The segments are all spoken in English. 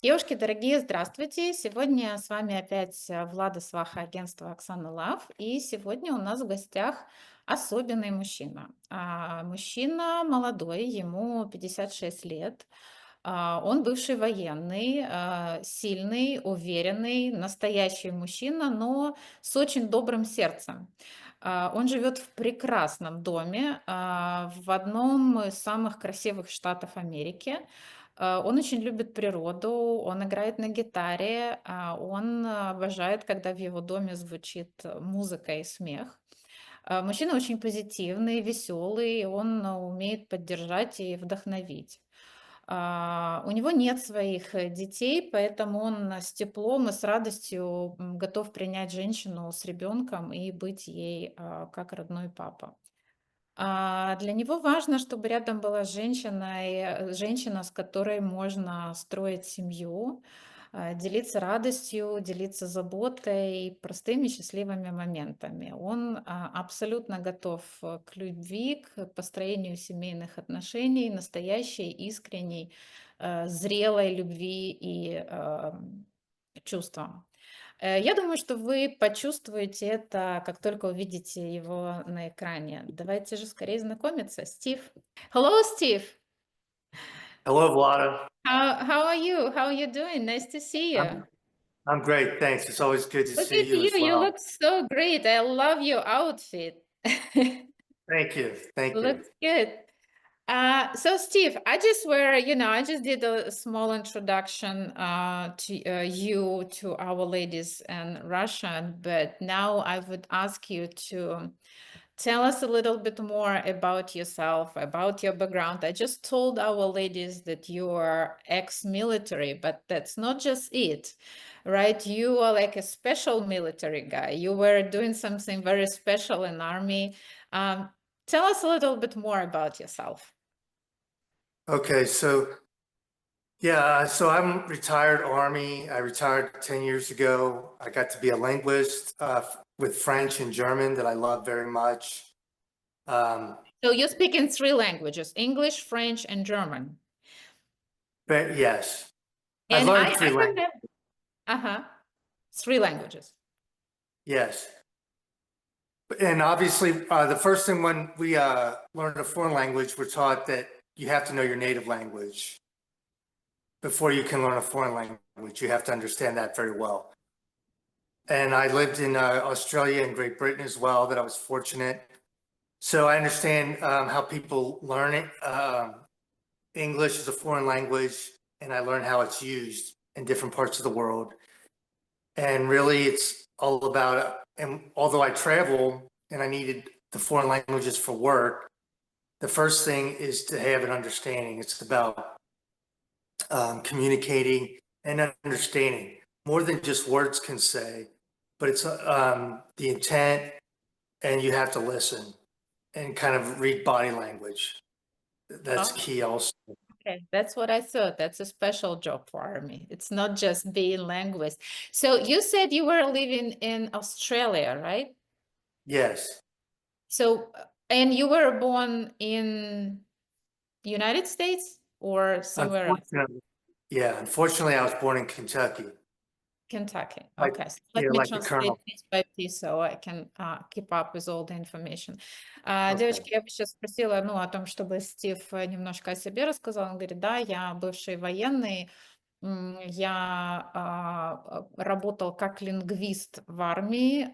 Девушки дорогие, здравствуйте! Сегодня с вами опять Влада Сваха, агентство Оксана Лав. И сегодня у нас в гостях особенный мужчина. Мужчина молодой, ему 56 лет. Он бывший военный, сильный, уверенный, настоящий мужчина, но с очень добрым сердцем. Он живет в прекрасном доме в одном из самых красивых штатов Америки. Он очень любит природу, он играет на гитаре, он обожает, когда в его доме звучит музыка и смех. Мужчина очень позитивный, веселый, он умеет поддержать и вдохновить. У него нет своих детей, поэтому он с теплом и с радостью готов принять женщину с ребенком и быть ей как родной папа. Для него важно, чтобы рядом была женщина, с которой можно строить семью, делиться радостью, делиться заботой, простыми счастливыми моментами. Он абсолютно готов к любви, к построению семейных отношений, настоящей, искренней, зрелой любви и чувствам. Я думаю, что вы почувствуете это, как только увидите его на экране. Давайте же скорее знакомиться. Стив. Hello, Steve. Hello, Vlada. How are you? How are you doing? Nice to see you. I'm I'm great, thanks. It's always good to Look see at you you. as You well. look so great. I love your outfit. Thank you. Thank you. Looks good. So Steve, I just did a small introduction to you, to our ladies in Russia, but now I would ask you to tell us a little bit more about yourself, about your background. I just told our ladies that you are ex-military, but that's not just it, right? You are like a special military guy. You were doing something very special in army. Um, Tell us a little bit more about yourself. Okay, so I'm retired Army. I retired 10 years ago. I got to be a linguist with French and German that I love very much. Um, So you speak in three languages, English, French, and German. but yes, I've And learned I three languages. remember, uh-huh, three languages. Yes. And obviously, the first thing when we learned a foreign language, we're taught that you have to know your native language before you can learn a foreign language. You have to understand that very well. And I lived in Australia and Great Britain as well, that I was fortunate. So I understand how people learn it. English is a foreign language, and I learned how it's used in different parts of the world. And really, it's all about, and although I travel and I needed the foreign languages for work, the first thing is to have an understanding. It's about communicating and understanding more than just words can say, but it's the intent, and you have to listen and kind of read body language. That's Oh, key also. okay. That's what I thought. That's a special job for Army. It's not just being linguist. So you said you were living in Australia, right? Yes. So, and you were born in United States or somewhere else? Unfortunately, yeah. Unfortunately, I was born in Kentucky. Kentucky. Like, Okay. So let yeah, me like the translate colonel. piece by piece, so I can keep up with all the information. Okay. Девочки, я бы сейчас спросила, о том, чтобы Стив немножко о себе рассказал. Он говорит, да, я бывший военный, я работал как лингвист в армии,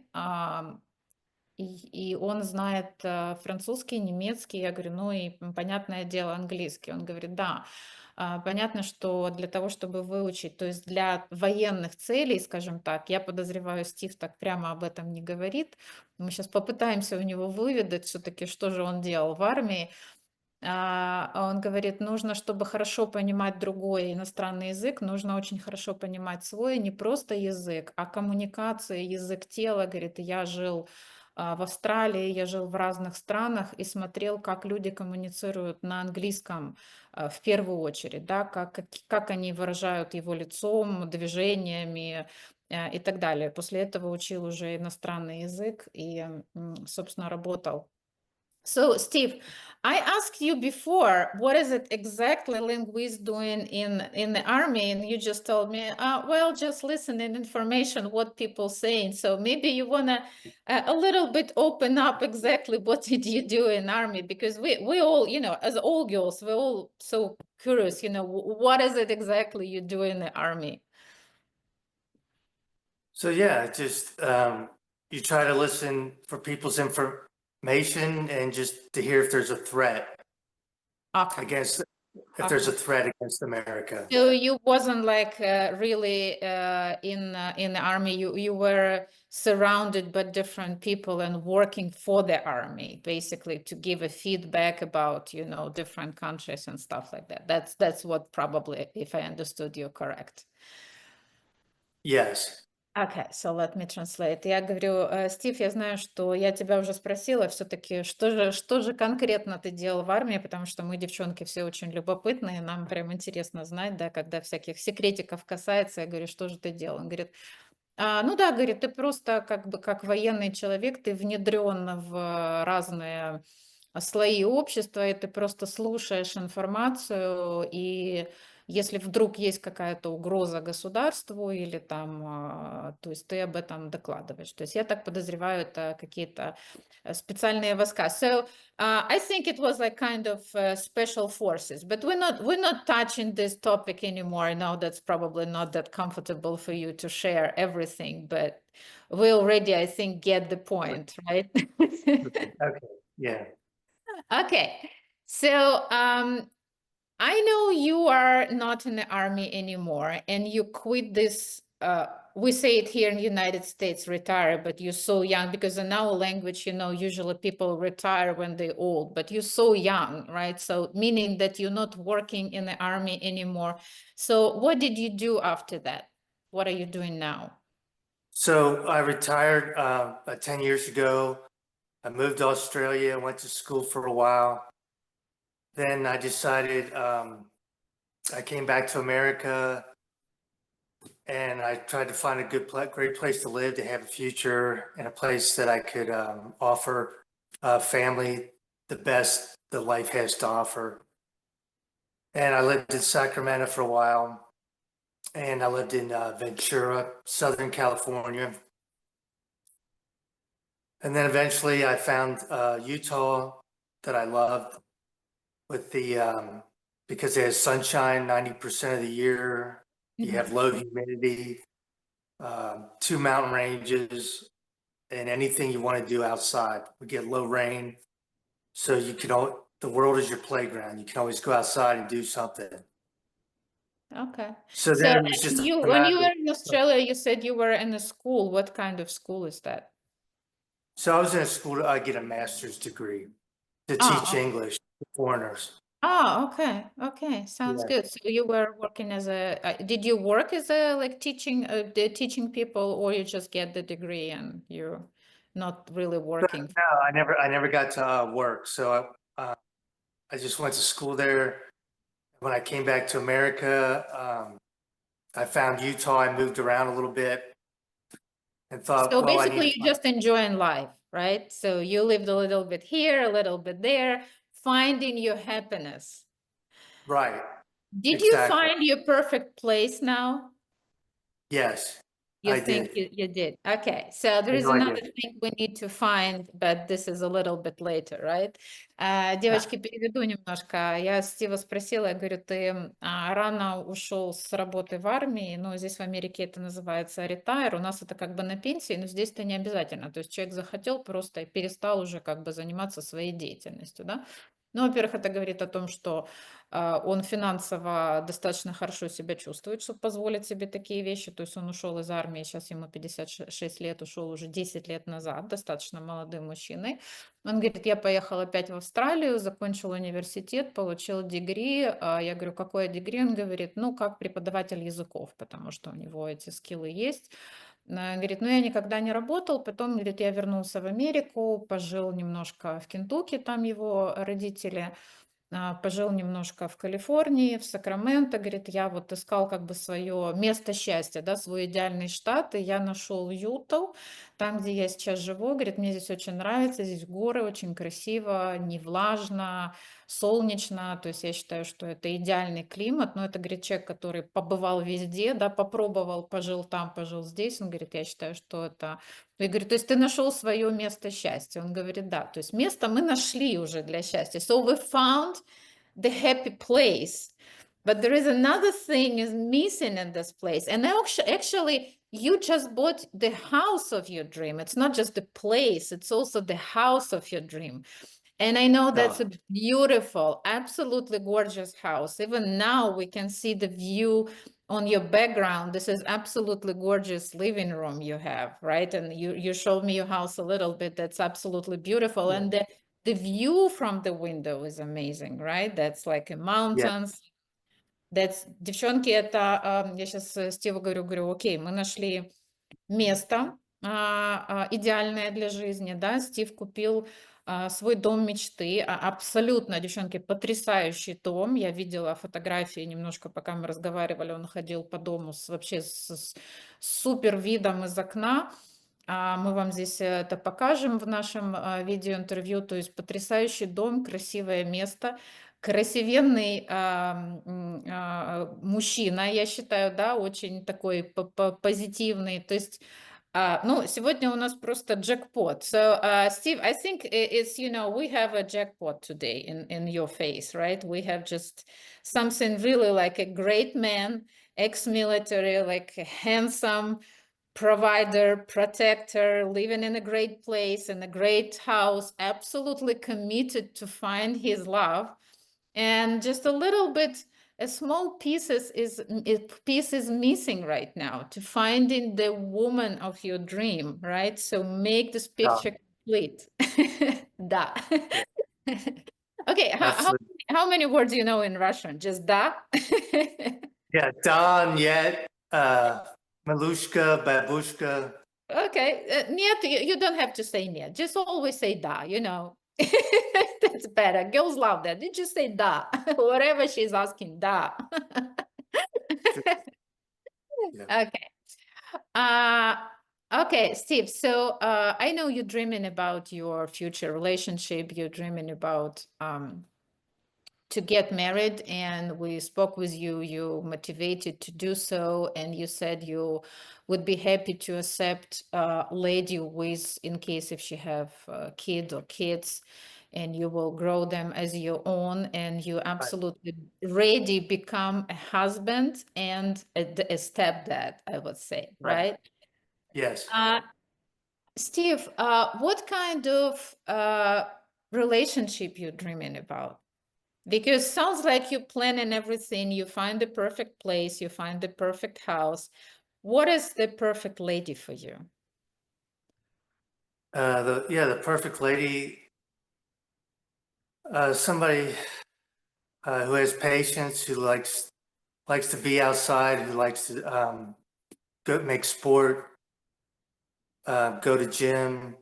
и он знает французский, немецкий. Я говорю, ну и понятное дело, английский. Он говорит, да, понятно, что для того, чтобы выучить, то есть для военных целей, скажем так, я подозреваю, Стив так прямо об этом не говорит. Мы сейчас попытаемся у него выведать все-таки, что же он делал в армии. Он говорит, нужно, чтобы хорошо понимать другой иностранный язык, нужно очень хорошо понимать свой, не просто язык, а коммуникация, язык тела. Говорит, я жил в Австралии, я жил в разных странах и смотрел, как люди коммуницируют на английском в первую очередь, да, как они выражают его лицом, движениями и так далее. После этого учил уже иностранный язык и, собственно, работал So, Steve, I asked you before, what is it exactly linguists doing in the army, and you just told me, well, just listening information, what people saying. So maybe you wanna a little bit open up exactly what did you do in army, because we all, as all girls, we're all so curious, what is it exactly you do in the army? So yeah, just you try to listen for people's information and just to hear if there's a threat Okay. against if there's Okay. a threat against America. So you wasn't like really in the army. You were surrounded by different people and working for the army, basically to give a feedback about different countries and stuff like that. That's what probably, if I understood you correct. Yes. Okay, so let me translate. Я говорю, Стив, я знаю, что я тебя уже спросила все-таки, что же конкретно ты делал в армии, потому что мы, девчонки, все очень любопытные, нам прям интересно знать, да, когда всяких секретиков касается, я говорю, что же ты делал? Он говорит, ну да, говорит, ты просто как бы как военный человек, ты внедрен в разные слои общества, и ты просто слушаешь информацию, и если вдруг есть какая-то угроза государству или там, то есть ты об этом докладываешь. То есть я так подозреваю, это какие-то специальные войска. So I think it was like kind of special forces, but we're not touching this topic anymore. I know that's probably not that comfortable for you to share everything, but we already, I think, get the point, right? Okay. Yeah. Okay, so I know you are not in the army anymore, and you quit this. We say it here in the United States, retire, but you're so young because in our language, usually people retire when they're old, but you're so young, right? So meaning that you're not working in the army anymore. So what did you do after that? What are you doing now? So I retired about 10 years ago. I moved to Australia, went to school for a while. Then I decided I came back to America and I tried to find a great place to live, to have a future, and a place that I could offer family the best that life has to offer. And I lived in Sacramento for a while, and I lived in Ventura, Southern California. And then eventually I found Utah that I loved with because it has sunshine 90% of the year. You have low humidity, two mountain ranges, and anything you want to do outside. We get low rain, so the world is your playground. You can always go outside and do something. Okay. So So then it was just you, a when matter you were in of, Australia, you said you were in a school. What kind of school is that? so I was in a school to get a master's degree to teach Oh, English to foreigners. oh, okay. Okay. Sounds Yeah. good. So you were working as did you work as a like teaching people, or you just get the degree and you're not really working? No, I never got to work. So I just went to school there. When I came back to America, I found Utah. I moved around a little bit and thought, So well, I need to basically you're just enjoying life, right? So you lived a little bit here, a little bit there, finding your happiness. right. Did you Exactly. find your perfect place now? Yes, You I think did. you did. Okay, so there I is know I another did. thing we need to find, but this is a little bit later, right? Yeah. Девочки, переведу немножко. Я Стива спросила, я говорю, ты рано ушел с работы в армии, но здесь в Америке это называется ретайр, у нас это как бы на пенсии, но здесь это не обязательно. То есть человек захотел просто и перестал уже как бы заниматься своей деятельностью, да? Ну, во-первых, это говорит о том, что он финансово достаточно хорошо себя чувствует, чтобы позволить себе такие вещи. То есть он ушел из армии, сейчас ему 56 лет, ушел уже 10 лет назад, достаточно молодым мужчиной. Он говорит, я поехал опять в Австралию, закончил университет, получил дегри. Я говорю, какое дегри? Он говорит, ну, как преподаватель языков, потому что у него эти скиллы есть. Говорит, ну, я никогда не работал. Потом, говорит, я вернулся в Америку, пожил немножко в Кентукки, там его родители. пожил немножко в Калифорнии, в Сакраменто, говорит, я вот искал как бы свое место счастья, да, свой идеальный штат, и я нашел Юту, там, где я сейчас живу, говорит, мне здесь очень нравится, здесь горы, очень красиво, не влажно, солнечно, то есть я считаю, что это идеальный климат, но это, говорит, человек, который побывал везде, да, попробовал, пожил там, пожил здесь, он говорит, я считаю, что это... Я говорю, то есть ты нашел свое место счастья? Он говорит, да, то есть место мы нашли уже для счастья. So we found the happy place. But there is another thing is missing in this place. And actually, you just bought the house of your dream. It's not just the place, it's also the house of your dream. And I know that's No, a beautiful, absolutely gorgeous house. Even now, we can see the view on your background. This is absolutely gorgeous living room you have, right? And you showed me your house a little bit. That's absolutely beautiful. yeah, And the view from the window is amazing, right? That's like a yeah, mountains. That's, девчонки, это, я сейчас Стиву говорю, окей, мы нашли место идеальное для жизни, да, Стив купил свой дом мечты, абсолютно, девчонки, потрясающий дом, я видела фотографии немножко, пока мы разговаривали, он ходил по дому вообще с супер видом из окна, мы вам здесь это покажем в нашем видеоинтервью, то есть потрясающий дом, красивое место, красивенный мужчина, я считаю, да, очень такой позитивный, то есть ну, сегодня у нас просто джекпот. So, Steve, I think it's, we have a jackpot today in your face, right? We have just something really like a great man, ex-military, like a handsome provider, protector, living in a great place, in a great house, absolutely committed to find his love. And just a little bit, a small piece is missing right now to finding the woman of your dream, right? So make this no, picture complete. Da. yeah, Okay, absolutely. how many words you know in Russian? Just da? Yeah, Don, yet, Malushka, Babushka. Okay, нет, you don't have to say нет. Just always say da, That's better. Girls love that. You just say da. Whatever she's asking, da. Yeah. Okay. Uh, okay, Steve. So I know you're dreaming about your future relationship. You're dreaming about to get married, and we spoke with you. You motivated to do so, and you said you would be happy to accept a lady with, in case if she have kid or kids, and you will grow them as your own, and you Right, absolutely ready become a husband and a stepdad, I would say, right. right? Yes. Steve, what kind of relationship you dreaming about? Because sounds like you're planning everything, you find the perfect place, you find the perfect house. What is the perfect lady for you? The perfect lady, somebody who has patience, who likes to be outside, who likes to go make sport, go to gym,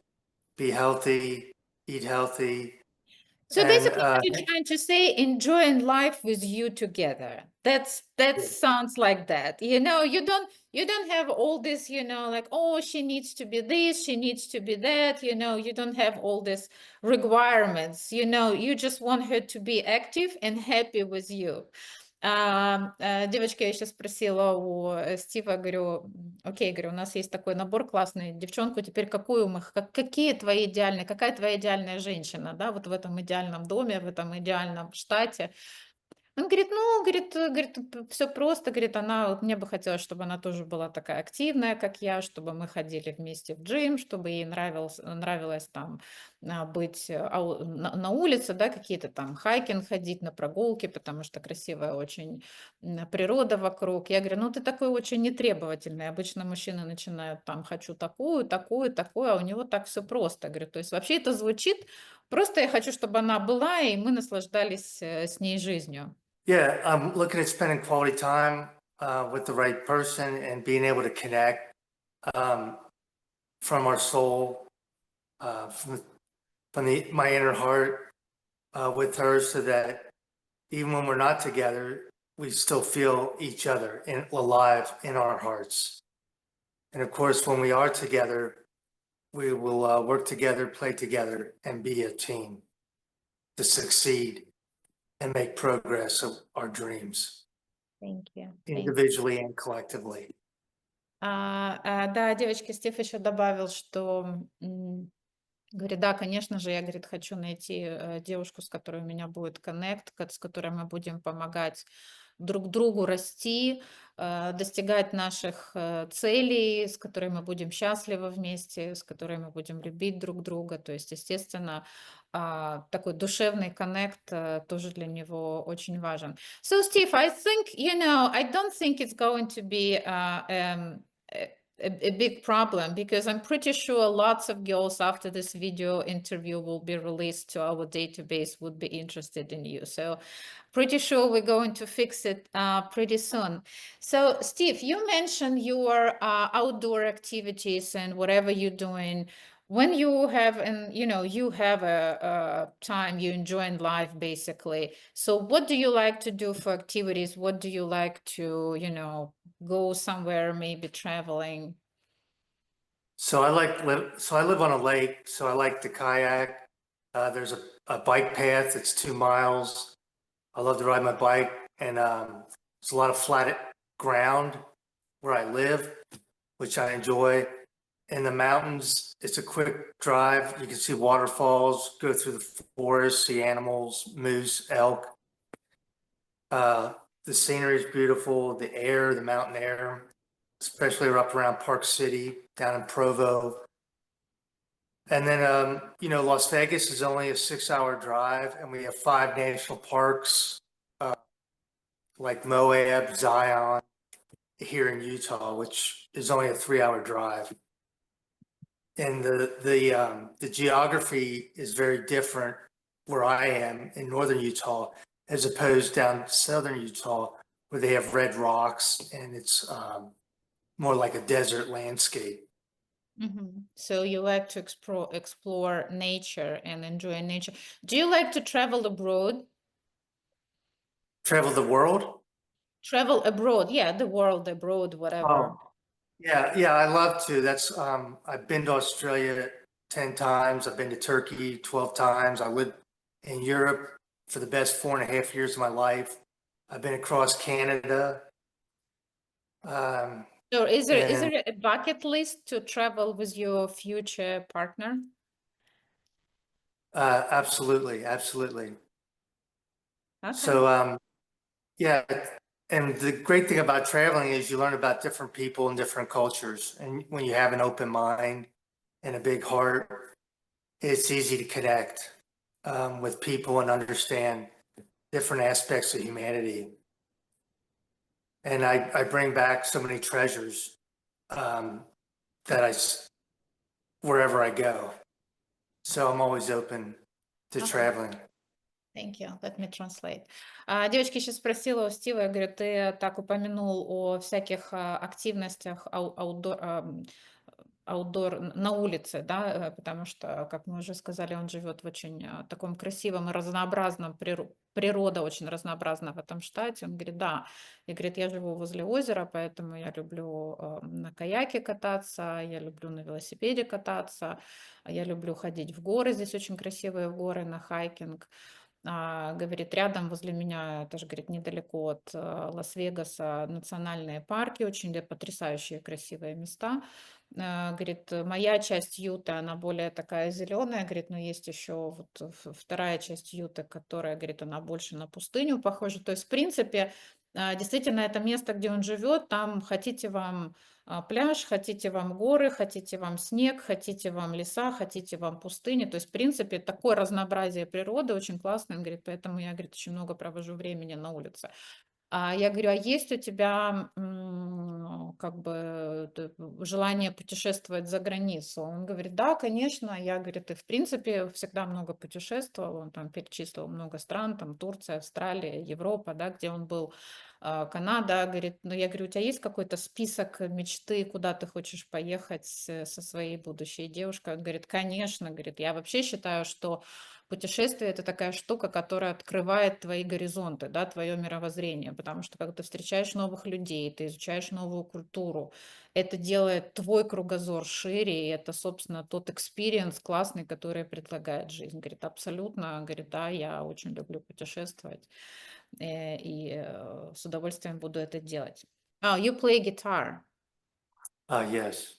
be healthy, eat healthy, So and basically what you're trying to say, enjoying life with you together. That yeah, sounds like that. You don't have all this, like, oh, she needs to be this, she needs to be that, you don't have all these requirements, you just want her to be active and happy with you. Девочка, я сейчас спросила у Стива, говорю, окей, говорю, у нас есть такой набор классный, девчонку, теперь какие твои идеальные, какая твоя идеальная женщина, да, вот в этом идеальном доме, в этом идеальном штате. Он говорит, ну, говорит, все просто, говорит, вот мне бы хотелось, чтобы она тоже была такая активная, как я, чтобы мы ходили вместе в джим, чтобы ей нравилось там быть на улице, да, какие-то там хайкинг ходить, на прогулки, потому что красивая очень природа вокруг. Я говорю, ну, ты такой очень нетребовательный. Обычно мужчины начинают там, хочу такую, такую, такую, а у него так все просто. Говорю, то есть вообще это звучит, просто я хочу, чтобы она была, и мы наслаждались с ней жизнью. yeah, I'm looking at spending quality time with the right person and being able to connect um, from our soul, from my inner heart with her, so that even when we're not together, we still feel each other and alive in our hearts. And of course, when we are together, we will work together, play together, and be a team to succeed and make progress of our dreams, Thank you. Thank you. individually and collectively. Да, девочки, Стив еще добавил, что говорит, да, конечно же, я, говорит, хочу найти девушку, с которой у меня будет коннект, с которой мы будем помогать друг другу расти, достигать наших целей, с которой мы будем счастливы вместе, с которой мы будем любить друг друга. То есть, естественно, такой душевный коннект тоже для него очень важен. So, Steve, I think, I don't think it's going to be a big problem, because I'm pretty sure lots of girls after this video interview will be released to our database would be interested in you. So pretty sure we're going to fix it pretty soon. So Steve, you mentioned your outdoor activities and whatever you're doing. When you have, you have a time you enjoy in life, basically. So what do you like to do for activities? What do you like to, go somewhere, maybe traveling? So I live on a lake, so I like to kayak. There's a bike path that's 2 miles. I love to ride my bike, and there's a lot of flat ground where I live, which I enjoy. In the mountains, it's a quick drive. You can see waterfalls, go through the forest, see animals, moose, elk. The scenery is beautiful, the air, the mountain air, especially up around Park City, down in Provo. And then, Las Vegas is only a 6-hour drive, and we have 5 national parks like Moab, Zion, here in Utah, which is only a 3-hour drive. And the geography is very different where I am in northern Utah, as opposed down southern Utah, where they have red rocks and it's more like a desert landscape. So you like to explore nature and enjoy nature. Do you like to travel abroad? Travel the world? Travel abroad, yeah, the world, abroad, whatever. Oh, yeah, I love to. That's I've been to Australia 10 times. I've been to Turkey 12 times. I lived in Europe for the best 4.5 years of my life. I've been across Canada. So is And there a bucket list to travel with your future partner? absolutely. Okay. So yeah, and the great thing about traveling is you learn about different people and different cultures. And when you have an open mind and a big heart, it's easy to connect with people and understand different aspects of humanity. And I bring back so many treasures wherever I go. So I'm always open to Okay. traveling. Thank you. Let me translate. Девочки, сейчас спросила у Стива, я говорю, ты так упомянул о всяких активностях аутдор на улице, да, потому что, как мы уже сказали, он живет в очень таком красивом и разнообразном, природа очень разнообразна в этом штате. Он говорит, да, и говорит, я живу возле озера, поэтому я люблю на каяке кататься, я люблю на велосипеде кататься, я люблю ходить в горы, здесь очень красивые горы, на хайкинг. Говорит, рядом возле меня, тоже, говорит, недалеко от Лас-Вегаса национальные парки, очень потрясающие красивые места. Говорит, моя часть Юты, она более такая зеленая, говорит, но есть еще вот вторая часть Юты, которая, говорит, она больше на пустыню похожа. То есть, в принципе, действительно, это место, где он живет, там хотите вам пляж, хотите вам горы, хотите вам снег, хотите вам леса, хотите вам пустыни. То есть, в принципе, такое разнообразие природы очень классное. Он говорит, поэтому я, говорит, очень много провожу времени на улице. Я говорю, а есть у тебя как бы желание путешествовать за границу? Он говорит, да, конечно. Я, говорит, и в принципе всегда много путешествовал. Он там перечислил много стран, там Турция, Австралия, Европа, да, где он был Канада, говорит, ну, я говорю, у тебя есть какой-то список мечты, куда ты хочешь поехать со своей будущей девушкой? Он говорит, конечно, говорит, я вообще считаю, что путешествие это такая штука, которая открывает твои горизонты, да, твое мировоззрение, потому что когда ты встречаешь новых людей, ты изучаешь новую культуру, это делает твой кругозор шире, и это, собственно, тот экспириенс классный, который предлагает жизнь. Говорит, абсолютно, говорит, да, я очень люблю путешествовать, и с удовольствием буду это делать. Oh, you play guitar? Yes.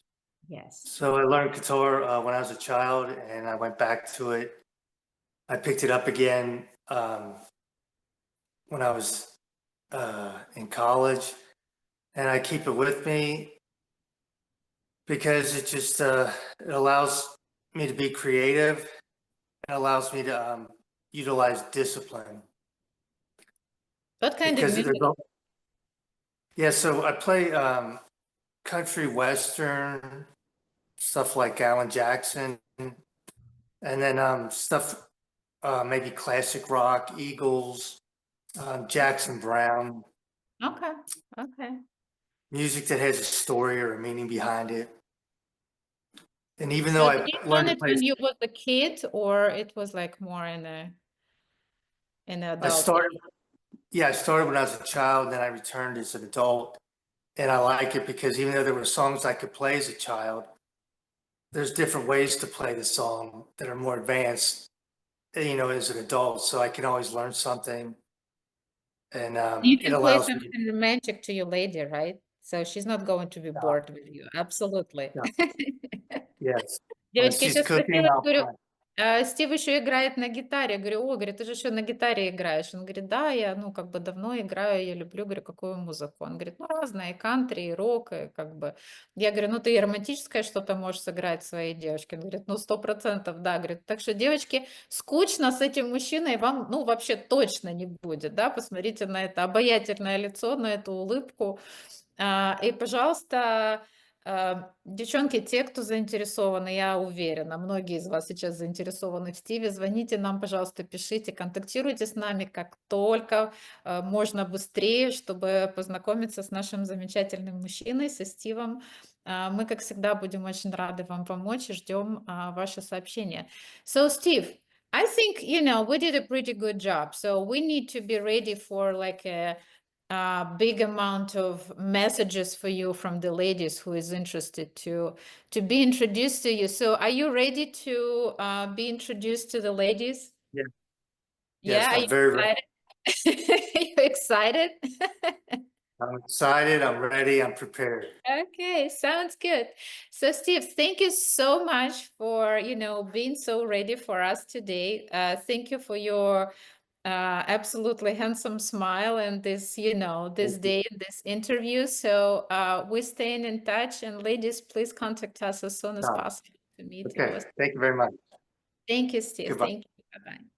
Yes. So I learned guitar when I was a child, and I went back to it. I picked it up again when I was in college, and I keep it with me because it just it allows me to be creative. It allows me to utilize discipline What kind of because there's music? yeah. So I play country western stuff like Alan Jackson, and then stuff maybe classic rock, Eagles, Jackson Brown, Okay, okay. music that has a story or a meaning behind it. And even though So did I you learn learned to it play, when you was a kid, or it was like more in the I adult started, age? yeah, I started when I was a child, then I returned as an adult. And I like it because even though there were songs I could play as a child, there's different ways to play the song that are more advanced, as an adult. So I can always learn something, and You it can play allows me. something romantic to your lady, right? So she's not going to be Uh, bored with you. Absolutely. yeah, yes. When Девочки, я she's сейчас cooking, спросила, I'll говорю, play. Стив еще играет на гитаре. Я говорю, о, говорит, ты же еще на гитаре играешь. Он говорит, да, я, ну, как бы давно играю, я люблю, говорю, какую музыку. Он говорит, ну, разное, и кантри, и рок, и как бы. Я говорю, ну, ты и романтическое что-то можешь сыграть своей девушке. Он говорит, ну, 100%, да. Говорит, так что, девочки, скучно с этим мужчиной вам, ну, вообще точно не будет, да. Посмотрите на это обаятельное лицо, на эту улыбку. И, пожалуйста, девчонки, те, кто заинтересованы, я уверена, многие из вас сейчас заинтересованы в Стиве, звоните нам, пожалуйста, пишите, контактируйте с нами как только можно быстрее, чтобы познакомиться с нашим замечательным мужчиной, со Стивом. Мы, как всегда, будем очень рады вам помочь и ждем ваши сообщения. So, Steve, I think, we did a pretty good job. So we need to be ready for like a big amount of messages for you from the ladies who is interested to be introduced to you. So are you ready to be introduced to the ladies? Yeah. Yeah, Yes, are I'm you very ready. excited? Are you excited? I'm excited. I'm ready. I'm prepared. Okay, sounds good. So, Steve, thank you so much for, being so ready for us today. Thank you for your absolutely handsome smile and this, this Thank you. day, this interview. So, we're staying in touch, and ladies, please contact us as soon as No. possible to meet you. Okay. Thank you very much. Thank you, Steve. Goodbye. Thank you. Bye-bye.